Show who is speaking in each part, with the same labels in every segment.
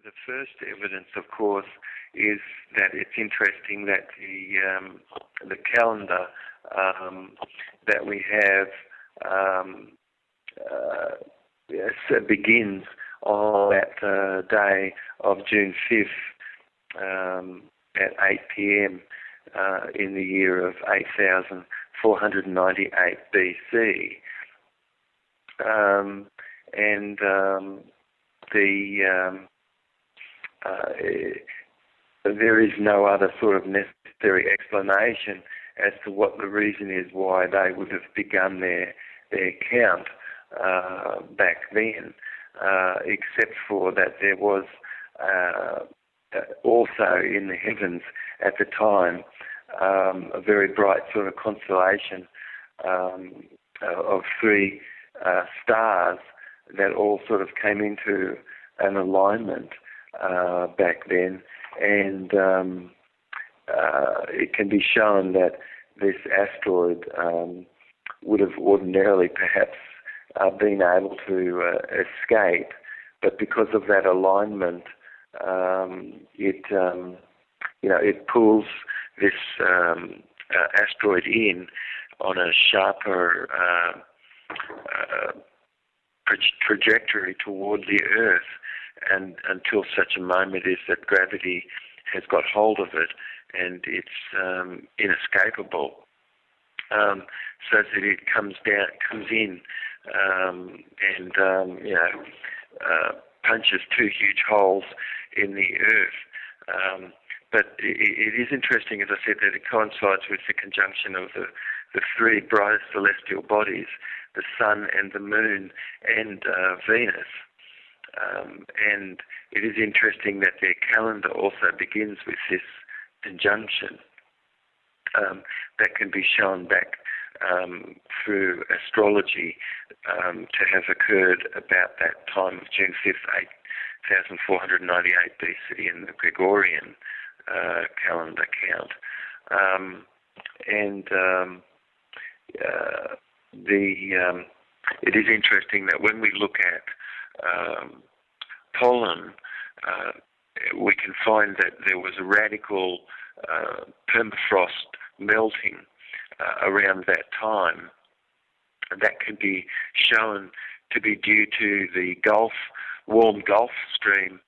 Speaker 1: the first evidence, of course, is that it's interesting that the calendar that we have begins on that day of June 5th at 8 p.m. In the year of 8,498 BC. There is no other sort of necessary explanation as to what the reason is why they would have begun their count back then, except for that there was also in the heavens at the time a very bright sort of constellation of three stars that all sort of came into an alignment back then, and it can be shown that this asteroid would have ordinarily perhaps been able to escape, but because of that alignment, it pulls this asteroid in on a sharper trajectory toward the Earth, and until such a moment is that gravity has got hold of it and it's inescapable, so that it comes in and punches two huge holes in the Earth. But it is interesting, as I said, that it coincides with the conjunction of the three brightest celestial bodies, the Sun and the Moon and Venus. And it is interesting that their calendar also begins with this conjunction that can be shown back through astrology to have occurred about that time of June 5th, 8,498 BC in the Gregorian calendar count. It is interesting that when we look at pollen, we can find that there was a radical permafrost melting around that time. That can be shown to be due to the warm Gulf Stream,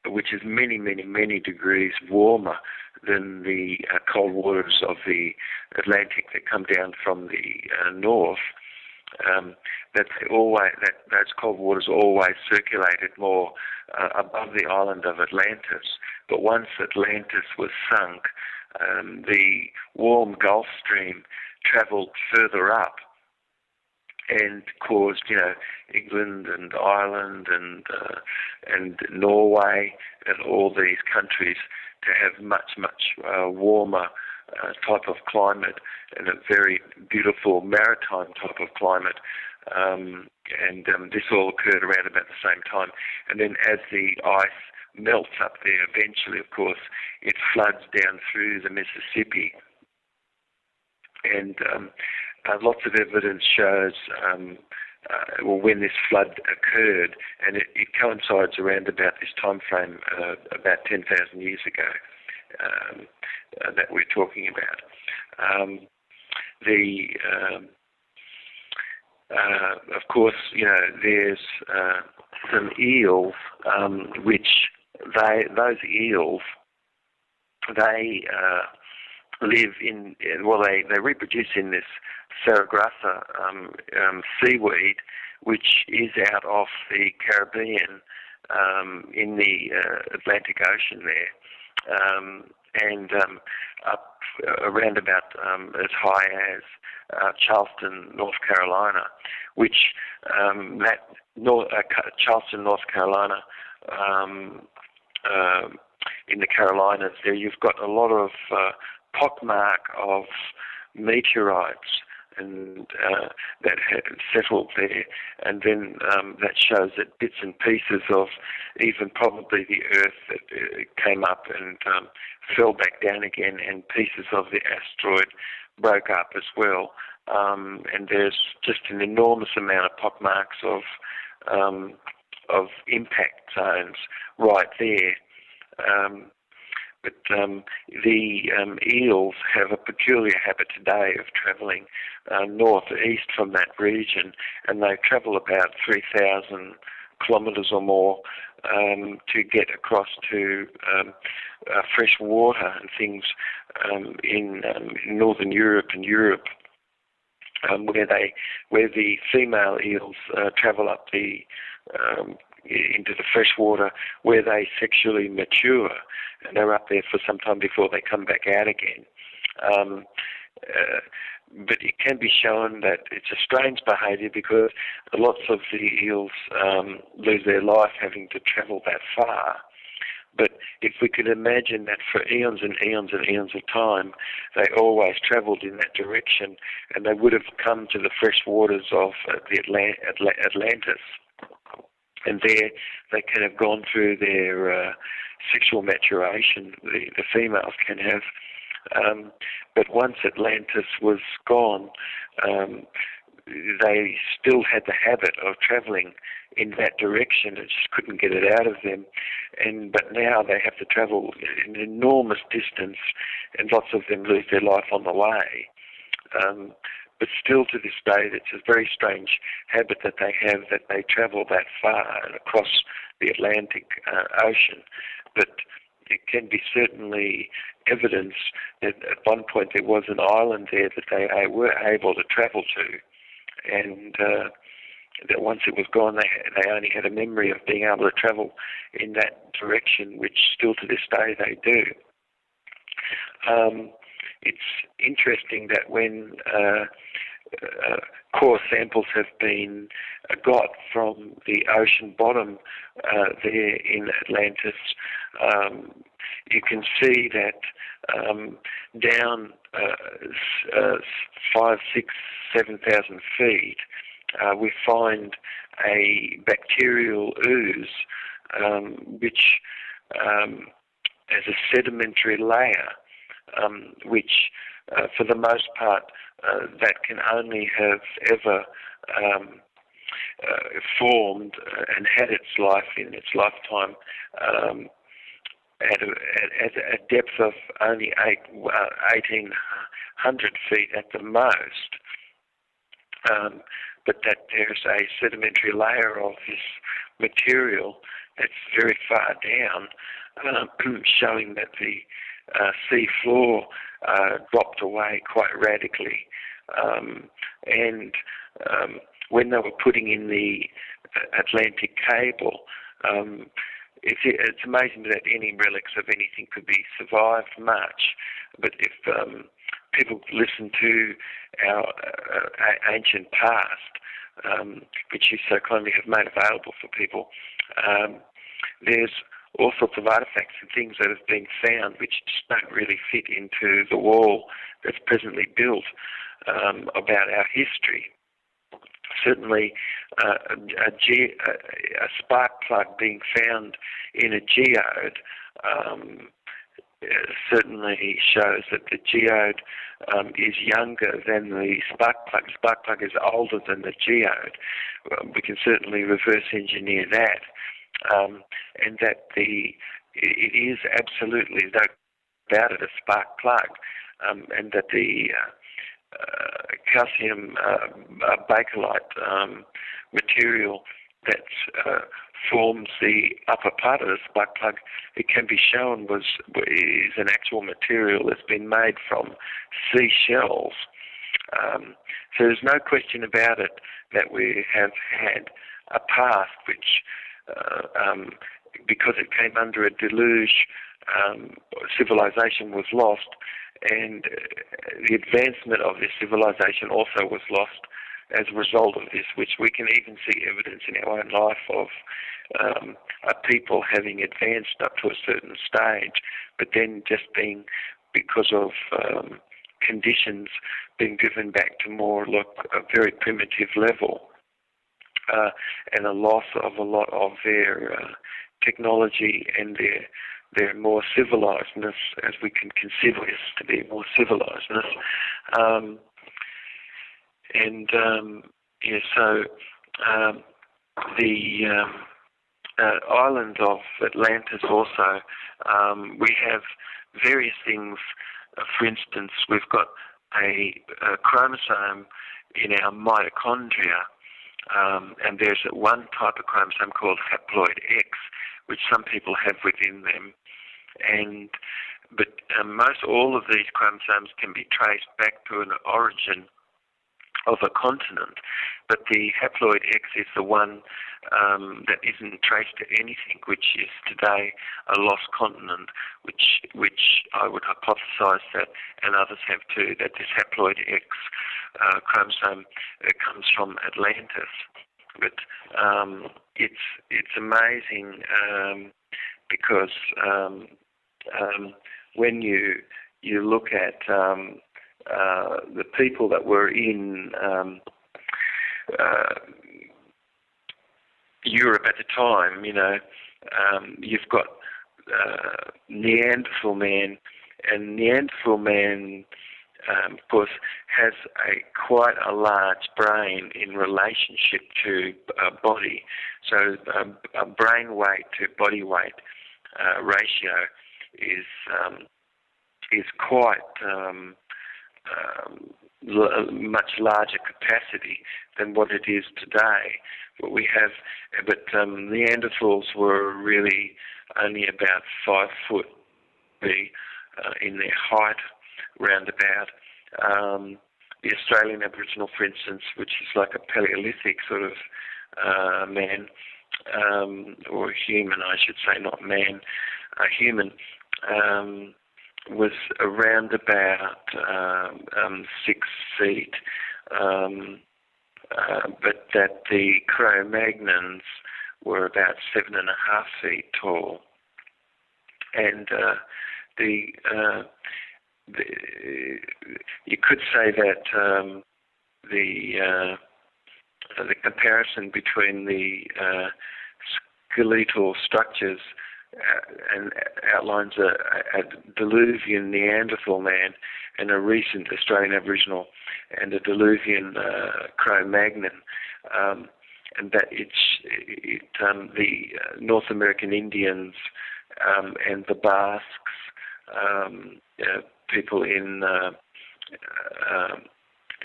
Speaker 1: which is many, many, many degrees warmer than the cold waters of the Atlantic that come down from the north. Those cold waters always circulated more above the island of Atlantis. But once Atlantis was sunk, the warm Gulf Stream travelled further up and caused, England and Ireland and Norway and all these countries to have much, much warmer type of climate and a very beautiful maritime type of climate. This all occurred around about the same time. And then as the ice melts up there, eventually, of course, it floods down through the Mississippi. And lots of evidence shows when this flood occurred, and it coincides around about this time frame, about 10,000 years ago, that we're talking about. Of course, there's some eels, which those eels live in, they reproduce in this Sargasso seaweed, which is out off the Caribbean in the Atlantic Ocean there, and up around about as high as Charleston, North Carolina, which Charleston, North Carolina, in the Carolinas there, you've got a lot of pockmark of meteorites and that had settled there, and then that shows that bits and pieces of even probably the Earth that came up and fell back down again, and pieces of the asteroid broke up as well. And there's just an enormous amount of pockmarks of of impact zones right there. But the eels have a peculiar habit today of travelling north-east from that region, and they travel about 3,000 kilometres or more to get across to fresh water and things in Northern Europe and Europe, where the female eels travel up into the freshwater, where they sexually mature, and they're up there for some time before they come back out again. But it can be shown that it's a strange behaviour because lots of the eels lose their life having to travel that far. But if we could imagine that for eons and eons and eons of time, they always travelled in that direction, and they would have come to the fresh waters of the Atlantis. And there they can have gone through their sexual maturation, the females can have. But once Atlantis was gone, they still had the habit of travelling in that direction and just couldn't get it out of them. But now they have to travel an enormous distance, and lots of them lose their life on the way. But still to this day, it's a very strange habit that they have, that they travel that far and across the Atlantic Ocean. But it can be certainly evidence that at one point there was an island there that they were able to travel to, and that once it was gone, they only had a memory of being able to travel in that direction, which still to this day they do. It's interesting that when core samples have been got from the ocean bottom there in Atlantis, you can see that down 5, 6, 7,000 feet, we find a bacterial ooze which has a sedimentary layer, which for the most part that can only have ever formed and had its life in its lifetime at a depth of only 1,800 feet at the most. But that there's a sedimentary layer of this material that's very far down, showing that the sea floor dropped away quite radically. And when they were putting in the Atlantic cable, it's amazing that any relics of anything could be survived much. But if people listen to our ancient past, which you so kindly have made available for people, there's all sorts of artifacts and things that have been found which just don't really fit into the wall that's presently built about our history. Certainly, a spark plug being found in a geode certainly shows that the geode is younger than the spark plug. The spark plug is older than the geode. We can certainly reverse engineer that, and that it is absolutely, no doubt it, a spark plug, and that the calcium bakelite material that forms the upper part of the spark plug, it can be shown is an actual material that's been made from seashells. So there's no question about it that we have had a past which, because it came under a deluge, civilization was lost, and the advancement of this civilization also was lost as a result of this, which we can even see evidence in our own life of a people having advanced up to a certain stage, but then just being, because of conditions, being driven back to more a very primitive level, and a loss of a lot of their technology and their more civilizedness, as we can consider this to be more civilizedness. So island of Atlantis also, we have various things. For instance, we've got a chromosome in our mitochondria, and there's one type of chromosome called haploid X, which some people have within them. But most all of these chromosomes can be traced back to an origin of a continent, but the haploid X is the one that isn't traced to anything, which is today a lost continent, which I would hypothesize that, and others have too, that this haploid X chromosome comes from Atlantis. But it's amazing because when you look at the people that were in Europe at the time, you've got Neanderthal man, and Neanderthal man, of course, has quite a large brain in relationship to body. So a brain weight to body weight ratio is quite much larger capacity than what it is today. But Neanderthals were really only about 5 foot in their height, roundabout. The Australian Aboriginal, for instance, which is like a Paleolithic sort of man, or human, I should say, not man, a human, was around about 6 feet, but that the Cro-Magnons were about 7.5 feet tall, and you could say that the comparison between the skeletal structures and outlines a Diluvian Neanderthal man and a recent Australian Aboriginal and a Diluvian Cro-Magnon, and that the North American Indians and the Basques, people in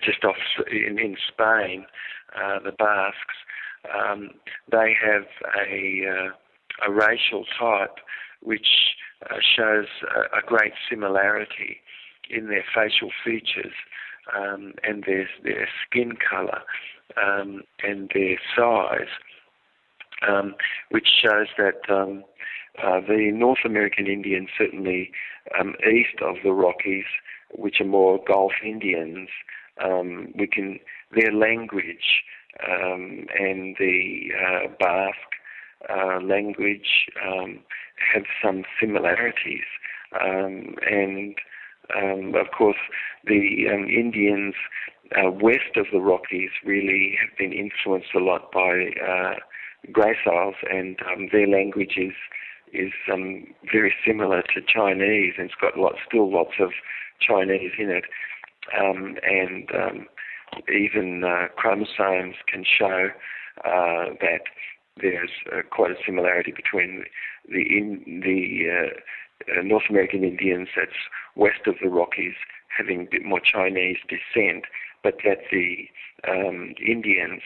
Speaker 1: just off in Spain, the Basques, they have a racial type which shows a great similarity in their facial features and their skin colour and their size, which shows that the North American Indians, certainly east of the Rockies, which are more Gulf Indians, their language and the Basque language have some similarities, and of course the Indians west of the Rockies really have been influenced a lot by Grey Isles, and their language is very similar to Chinese, and it's got still lots of Chinese in it, and even chromosomes can show that there's quite a similarity between the North American Indians that's west of the Rockies having a bit more Chinese descent, but that the Indians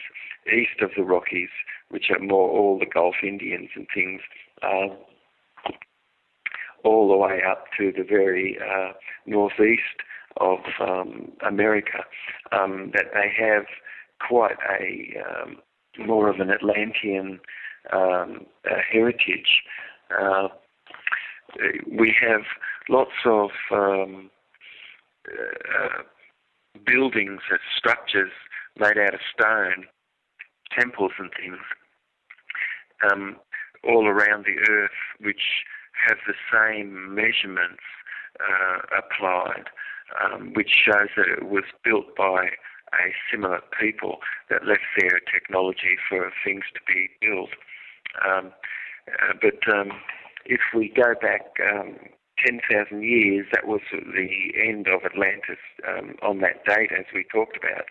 Speaker 1: east of the Rockies, which are more all the Gulf Indians and things, all the way up to the very northeast of America, that they have quite a more of an Atlantean heritage. We have lots of buildings and structures made out of stone, temples and things, all around the earth, which have the same measurements applied, which shows that it was built by a similar people that left their technology for things to be built. But if we go back 10,000 years, that was the end of Atlantis on that date, as we talked about.